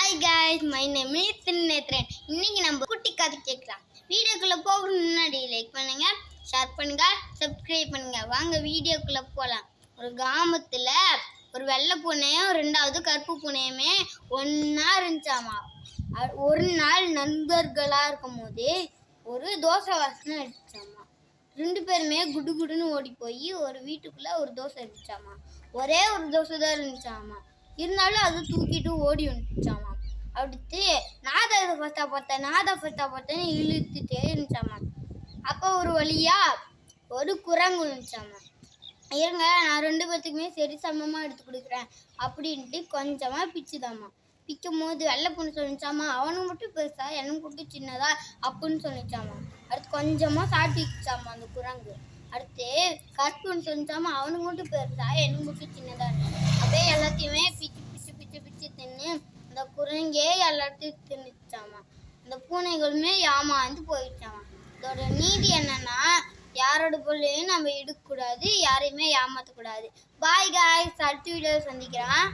Hi guys, my name is Trinethran. இன்னைக்கு நம்ம குட்டி கதை கேட்கலாம். வீடியோக்குள்ள போகிறதுக்கு முன்னாடி லைக் பண்ணுங்க, ஷேர் பண்ணுங்க, சப்ஸ்கிரைப் பண்ணுங்க. வாங்க வீடியோக்குள்ள போகலாம். ஒரு கிராமத்துல ஒரு வெள்ளை பூனையும் ரெண்டாவது கருப்பு பூனையுமே ஒன்னா இருந்துச்சாமா. ஒரு நாள் நண்பர்களா இருக்கும் போது ஒரு தோசை வாசனை அடிச்சாமா. ரெண்டு பேருமே குடுகுடுன்னு ஓடி போய் ஒரு வீட்டுக்குள்ள ஒரு தோசை இருந்துச்சாமா. ஒரே ஒரு தோசை தான் இருந்துச்சாமா. இருந்தாலும் அது தூக்கிட்டு ஓடி வந்துச்சாமா. அடுத்து நாதா பார்த்தேன்னு இழுத்துட்டே இருந்துச்சாமா. அப்போ ஒரு வழியா ஒரு குரங்கு இருந்துச்சாமா. இருங்க, நான் ரெண்டு பேர்த்துக்குமே சரி சமமா எடுத்து கொடுக்குறேன் அப்படின்ட்டு கொஞ்சமா பிச்சுதாமா. பிக்கும் போது வெள்ளை பொண்ணு சொல்லிச்சாமா, அவனுக்கு மட்டும் பெருசா எனக்கு மட்டும் சின்னதா அப்படின்னு சொல்லிச்சாமா. அடுத்து கொஞ்சமா சாட்டிச்சாமா அந்த குரங்கு. அடுத்து கற்புன்னு சொல்லிச்சாமா, அவனுக்கு மட்டும் பெருசா எனக்கு மட்டும் சின்னதா இருக்கு. அப்படியே எல்லாத்தையுமே பிச்சு தின்னு அந்த குரங்கே எல்லாத்தையும் தின்னுச்சாமா. அந்த பூனைகளுமே ஏமாந்து போயிடுச்சாமா. இதோட நீதி என்னன்னா, யாரோட பொருளையும் நம்ம எடுக்கக்கூடாது, யாரையுமே ஏமாற்றக்கூடாது. பாய் காய்ஸ், அடுத்த வீடியோ சந்திக்கிறேன்.